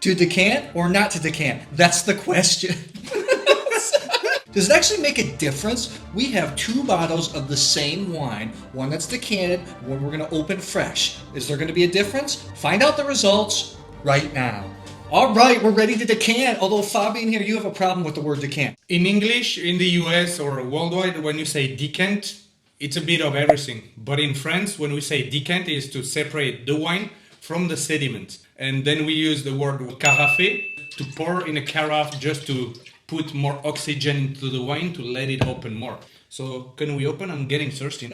To decant or not to decant? That's the question. Does it actually make a difference? We have 2 bottles of the same wine, one that's decanted, one we're going to open fresh. Is there going to be a difference? Find out the results right now. All right, we're ready to decant. Although, Fabien, here, you have a problem with the word decant. In English, in the US or worldwide, when you say decant, it's a bit of everything. But in France, when we say decant, it is to separate the wine from the sediment. And then we use the word carafe to pour in a carafe just to put more oxygen into the wine to let it open more. So can we open? I'm getting thirsty.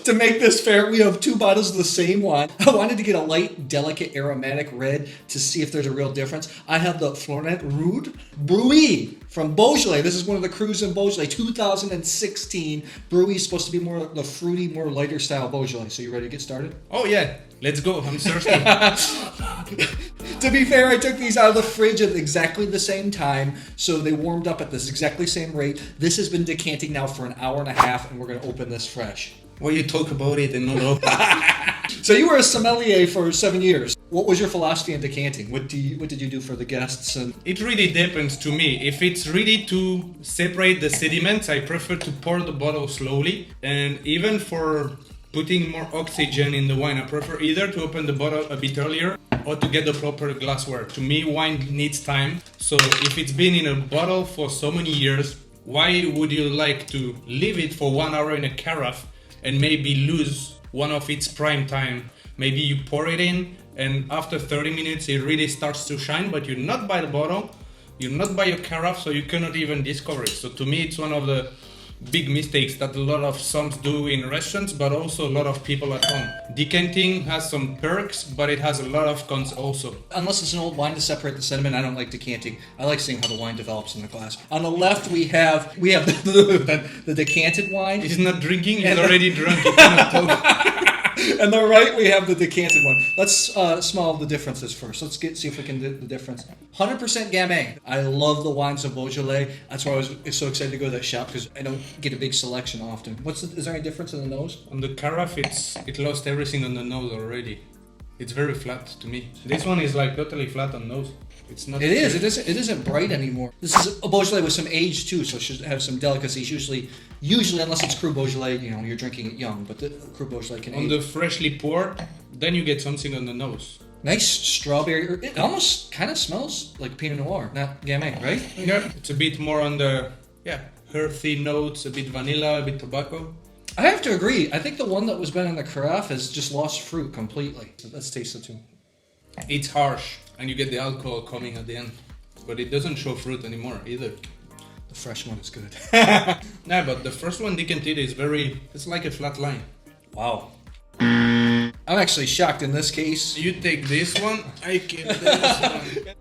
To make this fair, we have 2 bottles of the same wine. I wanted to get a light, delicate, aromatic red to see if there's a real difference. I have the Florent Brouilly from Beaujolais. This is one of the crus in Beaujolais, 2016. Brouilly is supposed to be more the fruity, more lighter style Beaujolais. So you ready to get started? Oh yeah, let's go. I'm thirsty. To be fair, I took these out of the fridge at exactly the same time, so they warmed up at this exactly same rate. This has been decanting now for an hour and a half, and we're going to open this fresh. Well, you talk about it and not open. So you were a sommelier for 7 years. What was your philosophy in decanting? What did you do for the guests? And It really depends to me. If it's ready to separate the sediments, I prefer to pour the bottle slowly. And even for putting more oxygen in the wine, I prefer either to open the bottle a bit earlier or to get the proper glassware. To me, wine needs time. So if it's been in a bottle for so many years, why would you like to leave it for 1 hour in a carafe and maybe lose one of its prime time? Maybe you pour it in and after 30 minutes it really starts to shine, but you're not by the bottle, you're not by your carafe, so you cannot even discover it. So to me, it's one of the big mistakes that a lot of somms do in restaurants, but also a lot of people at home. Decanting has some perks, but it has a lot of cons also. unless it's an old wine to separate the sediment, I don't like decanting. I like seeing how the wine develops in the glass. On the left, we have the decanted wine. He's not drinking, he's already drunk, he cannot talk. On the right, we have the decanted one. Let's smell the differences first. Let's see if we can do the difference. 100% Gamay. I love the wines of Beaujolais. That's why I was so excited to go to that shop, because I don't get a big selection often. Is there any difference in the nose? On the carafe, it lost everything on the nose already. It's very flat to me. This one is like totally flat on nose. It's not. It is. It isn't bright anymore. This is a Beaujolais with some age too, so it should have some delicacies. Usually, unless it's Cru Beaujolais, you're drinking it young. But the Cru Beaujolais can on age. the freshly poured, then you get something on the nose. Nice strawberry. It almost kind of smells like Pinot Noir, not Gamay, right? Yeah, it's a bit more on the earthy notes, a bit vanilla, a bit tobacco. I have to agree. I think the one that was been in the carafe has just lost fruit completely. So let's taste it too. It's harsh, and you get the alcohol coming at the end, but it doesn't show fruit anymore either. The fresh one is good. Nah, but the first one decanted is it's like a flat line. Wow. I'm actually shocked in this case. You take this one, I keep this one.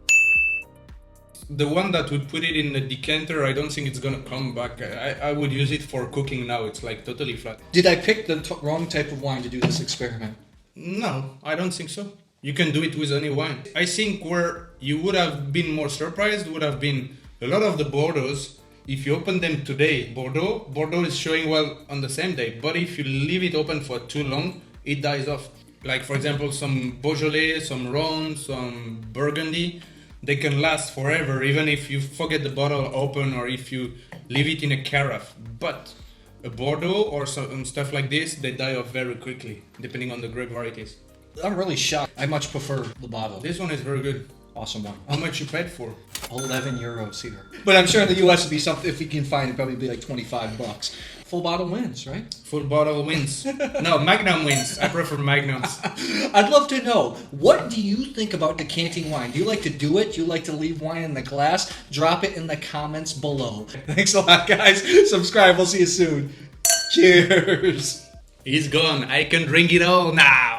The one that would put it in the decanter, I don't think it's gonna come back. I would use it for cooking now, it's like totally flat. Did I pick the wrong type of wine to do this experiment? No, I don't think so. You can do it with any wine. I think where you would have been more surprised would have been a lot of the Bordeaux's. If you open them today, Bordeaux is showing well on the same day, but if you leave it open for too long, it dies off. Like for example, some Beaujolais, some Rhône, some Burgundy, they can last forever, even if you forget the bottle open or if you leave it in a carafe. But a Bordeaux or some stuff like this, they die off very quickly, depending on the grape varieties. I'm really shocked. I much prefer the bottle. This one is very good. Awesome one. How much you paid for? 11 euros here. But I'm sure in the US it'd be something, if you can find it, probably be like 25 bucks. Full bottle wins, right? Full bottle wins. No, Magnum wins. I prefer Magnums. I'd love to know, what do you think about decanting wine? Do you like to do it? Do you like to leave wine in the glass? Drop it in the comments below. Thanks a lot, guys. Subscribe. We'll see you soon. Cheers. He's gone. I can drink it all now.